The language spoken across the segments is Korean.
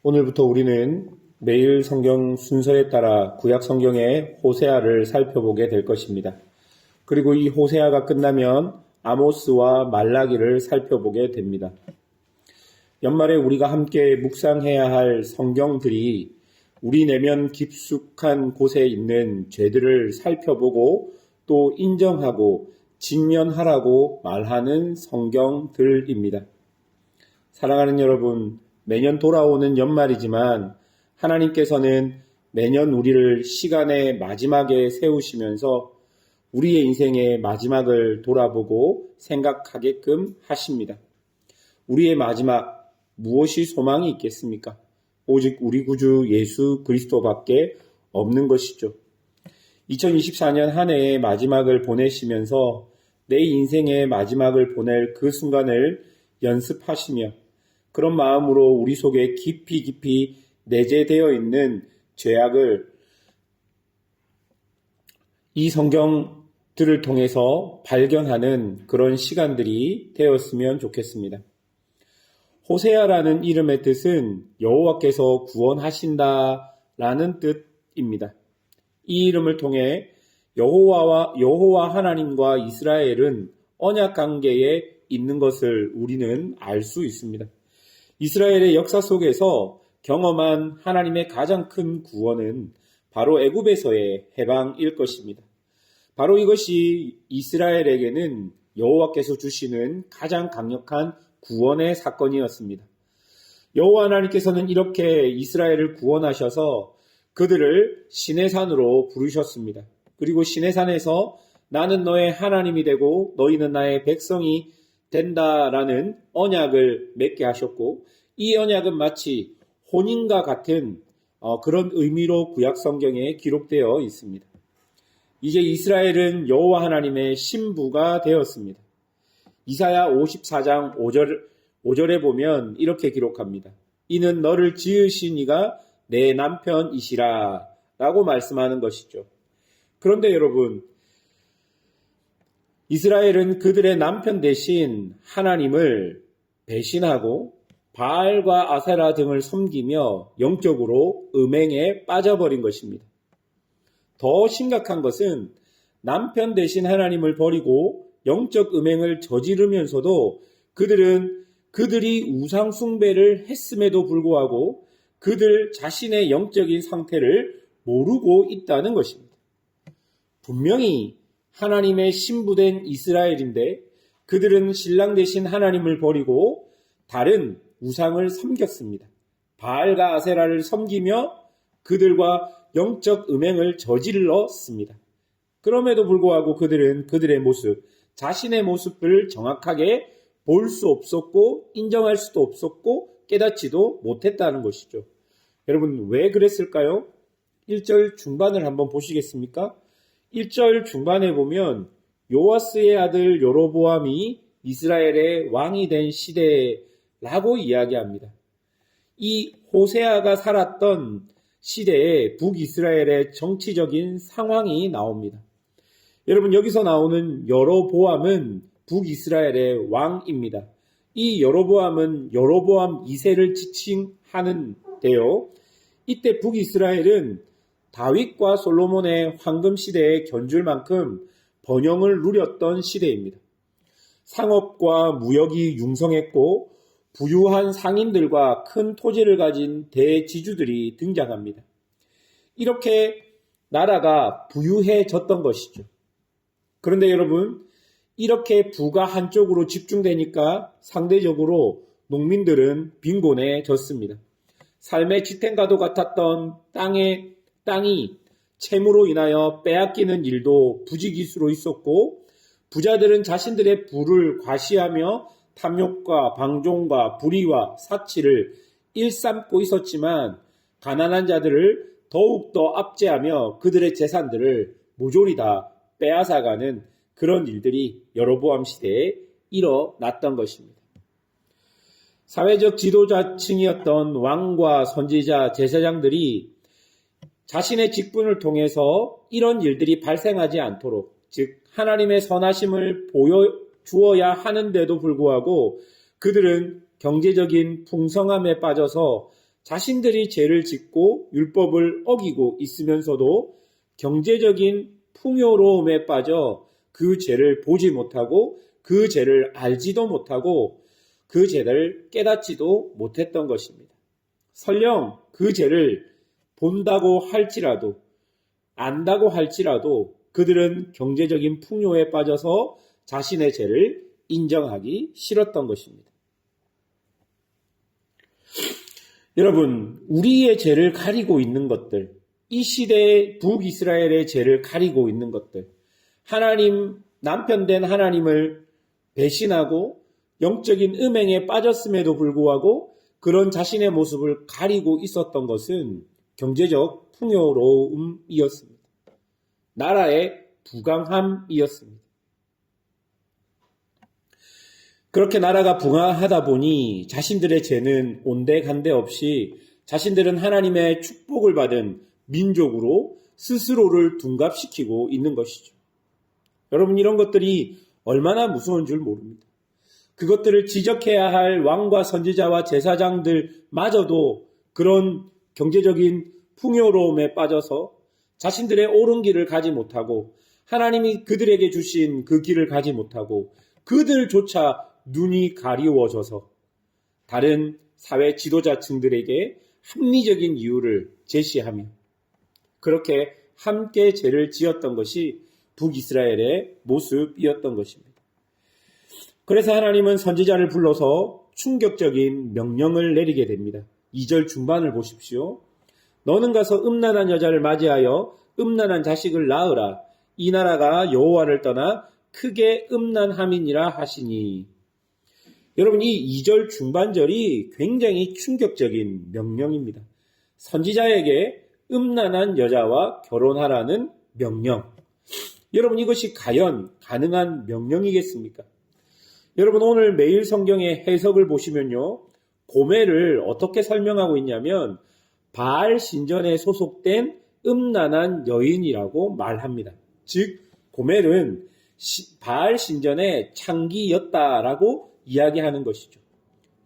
오늘부터 우리는 매일 성경 순서에 따라 구약 성경의 호세아를 살펴보게 될 것입니다. 그리고 이 호세아가 끝나면 아모스와 말라기를 살펴보게 됩니다. 연말에 우리가 함께 묵상해야 할 성경들이 우리 내면 깊숙한 곳에 있는 죄들을 살펴보고 또 인정하고 직면하라고 말하는 성경들입니다. 사랑하는 여러분, 매년 돌아오는 연말이지만 하나님께서는 매년 우리를 시간의 마지막에 세우시면서 우리의 인생의 마지막을 돌아보고 생각하게끔 하십니다. 우리의 마지막, 무엇이 소망이 있겠습니까? 오직 우리 구주 예수 그리스도밖에 없는 것이죠. 2024년 한 해의 마지막을 보내시면서 내 인생의 마지막을 보낼 그 순간을 연습하시며 그런 마음으로 우리 속에 깊이 내재되어 있는 죄악을 이 성경들을 통해서 발견하는 그런 시간들이 되었으면 좋겠습니다. 호세아라는 이름의 뜻은 여호와께서 구원하신다라는 뜻입니다. 이 이름을 통해 여호와 하나님과 이스라엘은 언약 관계에 있는 것을 우리는 알 수 있습니다. 이스라엘의 역사 속에서 경험한 하나님의 가장 큰 구원은 바로 애굽에서의 해방일 것입니다. 바로 이것이 이스라엘에게는 여호와께서 주시는 가장 강력한 구원의 사건이었습니다. 여호와 하나님께서는 이렇게 이스라엘을 구원하셔서 그들을 시내산으로 부르셨습니다. 그리고 시내산에서 나는 너의 하나님이 되고 너희는 나의 백성이 된다라는 언약을 맺게 하셨고 이 언약은 마치 혼인과 같은 그런 의미로 구약 성경에 기록되어 있습니다. 이제 이스라엘은 여호와 하나님의 신부가 되었습니다. 이사야 54장 5절에 보면 이렇게 기록합니다. 이는 너를 지으신 이가 내 남편이시라 라고 말씀하는 것이죠. 그런데 여러분, 이스라엘은 그들의 남편 대신 하나님을 배신하고 바알과 아세라 등을 섬기며 영적으로 음행에 빠져버린 것입니다. 더 심각한 것은 남편 대신 하나님을 버리고 영적 음행을 저지르면서도 그들이 우상 숭배를 했음에도 불구하고 그들 자신의 영적인 상태를 모르고 있다는 것입니다. 분명히 하나님의 신부된 이스라엘인데 그들은 신랑 대신 하나님을 버리고 다른 우상을 섬겼습니다. 바알과 아세라를 섬기며 그들과 영적 음행을 저질렀습니다. 그럼에도 불구하고 그들은 그들의 모습, 자신의 모습을 정확하게 볼 수 없었고 인정할 수도 없었고 깨닫지도 못했다는 것이죠. 여러분, 왜 그랬을까요? 1절 중반을 한번 보시겠습니까? 1절 중반에 보면 요아스의 아들 여로보암이 이스라엘의 왕이 된 시대라고 이야기합니다. 이 호세아가 살았던 시대에 북이스라엘의 정치적인 상황이 나옵니다. 여러분, 여기서 나오는 여로보암은 북이스라엘의 왕입니다. 이 여로보암은 여로보암 2세를 지칭하는데요. 이때 북이스라엘은 다윗과 솔로몬의 황금 시대에 견줄 만큼 번영을 누렸던 시대입니다. 상업과 무역이 융성했고 부유한 상인들과 큰 토지를 가진 대지주들이 등장합니다. 이렇게 나라가 부유해졌던 것이죠. 그런데 여러분, 이렇게 부가 한쪽으로 집중되니까 상대적으로 농민들은 빈곤해졌습니다. 삶의 지탱과도 같았던 땅이 채무로 인하여 빼앗기는 일도 부지기수로 있었고 부자들은 자신들의 부를 과시하며 탐욕과 방종과 불의와 사치를 일삼고 있었지만 가난한 자들을 더욱더 압제하며 그들의 재산들을 모조리 다 빼앗아가는 그런 일들이 여로보암 시대에 일어났던 것입니다. 사회적 지도자층이었던 왕과 선지자, 제사장들이 자신의 직분을 통해서 이런 일들이 발생하지 않도록, 즉 하나님의 선하심을 보여주어야 하는데도 불구하고 그들은 경제적인 풍성함에 빠져서 자신들이 죄를 짓고 율법을 어기고 있으면서도 경제적인 풍요로움에 빠져 그 죄를 보지 못하고 그 죄를 알지도 못하고 그 죄를 깨닫지도 못했던 것입니다. 설령 그 죄를 본다고 할지라도 안다고 할지라도 그들은 경제적인 풍요에 빠져서 자신의 죄를 인정하기 싫었던 것입니다. 여러분, 우리의 죄를 가리고 있는 것들, 이 시대의 북이스라엘의 죄를 가리고 있는 것들, 남편된 하나님을 배신하고 영적인 음행에 빠졌음에도 불구하고 그런 자신의 모습을 가리고 있었던 것은 경제적 풍요로움이었습니다. 나라의 부강함이었습니다. 그렇게 나라가 부강하다 보니 자신들의 죄는 온데간데 없이 자신들은 하나님의 축복을 받은 민족으로 스스로를 둔갑시키고 있는 것이죠. 여러분, 이런 것들이 얼마나 무서운 줄 모릅니다. 그것들을 지적해야 할 왕과 선지자와 제사장들마저도 그런 경제적인 풍요로움에 빠져서 자신들의 옳은 길을 가지 못하고 하나님이 그들에게 주신 그 길을 가지 못하고 그들조차 눈이 가리워져서 다른 사회 지도자층들에게 합리적인 이유를 제시하며 그렇게 함께 죄를 지었던 것이 북이스라엘의 모습이었던 것입니다. 그래서 하나님은 선지자를 불러서 충격적인 명령을 내리게 됩니다. 2절 중반을 보십시오. 너는 가서 음란한 여자를 맞이하여 음란한 자식을 낳으라. 이 나라가 여호와를 떠나 크게 음란함이니라 하시니. 여러분, 이 2절 중반절이 굉장히 충격적인 명령입니다. 선지자에게 음란한 여자와 결혼하라는 명령. 여러분, 이것이 과연 가능한 명령이겠습니까? 여러분, 오늘 매일 성경의 해석을 보시면요, 고멜을 어떻게 설명하고 있냐면 바알 신전에 소속된 음란한 여인이라고 말합니다. 즉 고멜은 바알 신전의 창기였다라고 이야기하는 것이죠.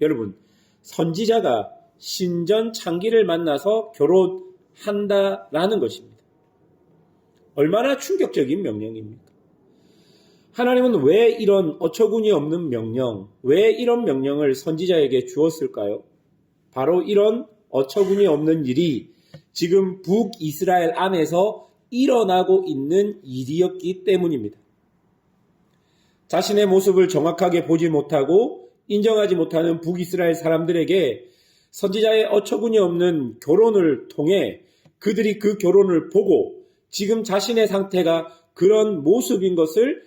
여러분, 선지자가 신전 창기를 만나서 결혼한다라는 것입니다. 얼마나 충격적인 명령입니까? 하나님은 왜 이런 어처구니 없는 명령, 왜 이런 명령을 선지자에게 주었을까요? 바로 이런 어처구니 없는 일이 지금 북이스라엘 안에서 일어나고 있는 일이었기 때문입니다. 자신의 모습을 정확하게 보지 못하고 인정하지 못하는 북이스라엘 사람들에게 선지자의 어처구니 없는 결혼을 통해 그들이 그 결혼을 보고 지금 자신의 상태가 그런 모습인 것을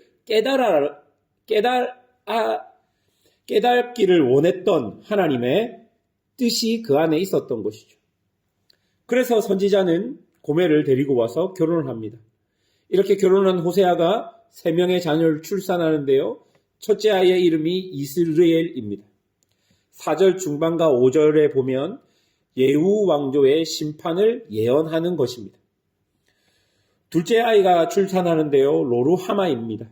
깨닫기를 원했던 하나님의 뜻이 그 안에 있었던 것이죠. 그래서 선지자는 고멜을 데리고 와서 결혼을 합니다. 이렇게 결혼한 호세아가 3명의 자녀를 출산하는데요. 첫째 아이의 이름이 이스르엘입니다. 4절 중반과 5절에 보면 예후 왕조의 심판을 예언하는 것입니다. 둘째 아이가 출산하는데요. 로루하마입니다.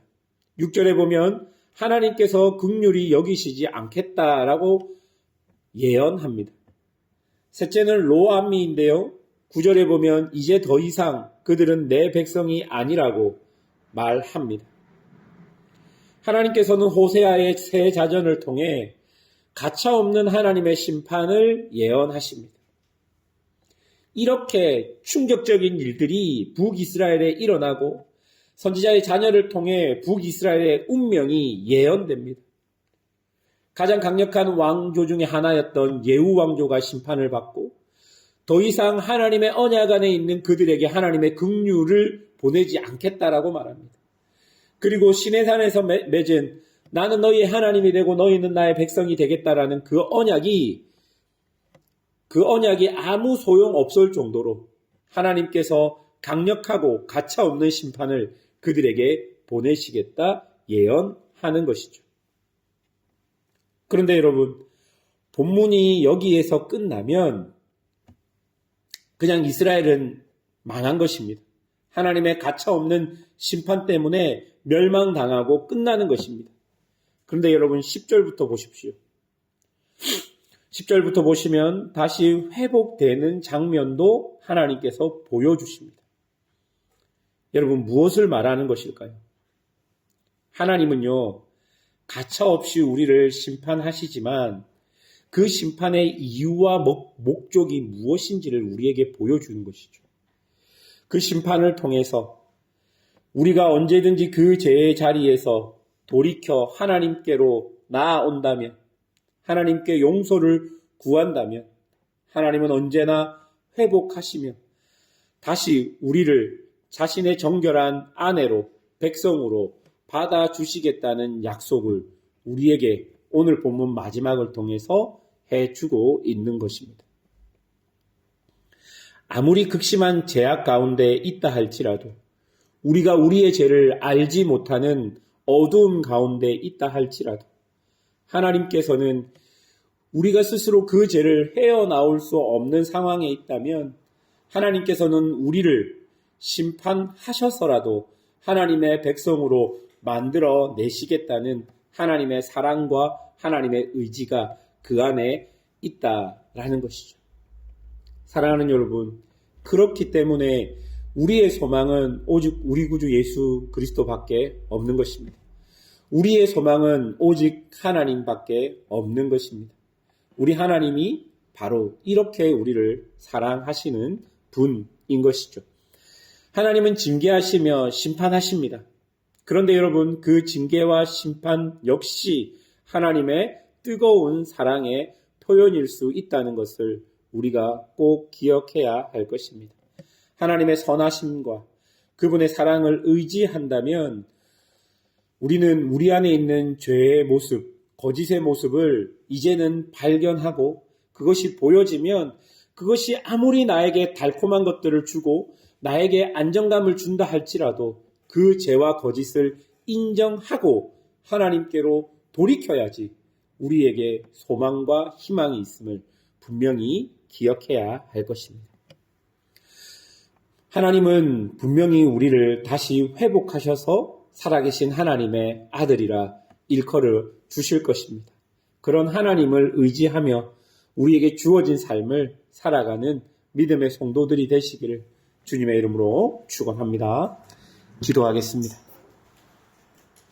6절에 보면 하나님께서 긍휼히 여기시지 않겠다라고 예언합니다. 셋째는 로암미인데요. 9절에 보면 이제 더 이상 그들은 내 백성이 아니라고 말합니다. 하나님께서는 호세아의 새 자전을 통해 가차없는 하나님의 심판을 예언하십니다. 이렇게 충격적인 일들이 북이스라엘에 일어나고 선지자의 자녀를 통해 북이스라엘의 운명이 예언됩니다. 가장 강력한 왕조 중에 하나였던 예후 왕조가 심판을 받고 더 이상 하나님의 언약 안에 있는 그들에게 하나님의 긍휼을 보내지 않겠다라고 말합니다. 그리고 시내산에서 맺은 나는 너희의 하나님이 되고 너희는 나의 백성이 되겠다라는 그 언약이 아무 소용 없을 정도로 하나님께서 강력하고 가차없는 심판을 그들에게 보내시겠다 예언하는 것이죠. 그런데 여러분, 본문이 여기에서 끝나면 그냥 이스라엘은 망한 것입니다. 하나님의 가차없는 심판 때문에 멸망당하고 끝나는 것입니다. 그런데 여러분 10절부터 보십시오. 10절부터 보시면 다시 회복되는 장면도 하나님께서 보여주십니다. 여러분, 무엇을 말하는 것일까요? 하나님은요, 가차없이 우리를 심판하시지만 그 심판의 이유와 목적이 무엇인지를 우리에게 보여주는 것이죠. 그 심판을 통해서 우리가 언제든지 그 죄의 자리에서 돌이켜 하나님께로 나아온다면, 하나님께 용서를 구한다면 하나님은 언제나 회복하시며 다시 우리를 자신의 정결한 아내로, 백성으로 받아주시겠다는 약속을 우리에게 오늘 본문 마지막을 통해서 해주고 있는 것입니다. 아무리 극심한 죄악 가운데 있다 할지라도, 우리가 우리의 죄를 알지 못하는 어두움 가운데 있다 할지라도 하나님께서는 우리가 스스로 그 죄를 헤어나올 수 없는 상황에 있다면 하나님께서는 우리를 심판하셔서라도 하나님의 백성으로 만들어 내시겠다는 하나님의 사랑과 하나님의 의지가 그 안에 있다라는 것이죠. 사랑하는 여러분, 그렇기 때문에 우리의 소망은 오직 우리 구주 예수 그리스도밖에 없는 것입니다. 우리의 소망은 오직 하나님밖에 없는 것입니다. 우리 하나님이 바로 이렇게 우리를 사랑하시는 분인 것이죠. 하나님은 징계하시며 심판하십니다. 그런데 여러분, 그 징계와 심판 역시 하나님의 뜨거운 사랑의 표현일 수 있다는 것을 우리가 꼭 기억해야 할 것입니다. 하나님의 선하심과 그분의 사랑을 의지한다면 우리는 우리 안에 있는 죄의 모습, 거짓의 모습을 이제는 발견하고 그것이 보여지면 그것이 아무리 나에게 달콤한 것들을 주고 나에게 안정감을 준다 할지라도 그 죄와 거짓을 인정하고 하나님께로 돌이켜야지 우리에게 소망과 희망이 있음을 분명히 기억해야 할 것입니다. 하나님은 분명히 우리를 다시 회복하셔서 살아계신 하나님의 아들이라 일컬어 주실 것입니다. 그런 하나님을 의지하며 우리에게 주어진 삶을 살아가는 믿음의 성도들이 되시기를 주님의 이름으로 축원합니다. 기도하겠습니다.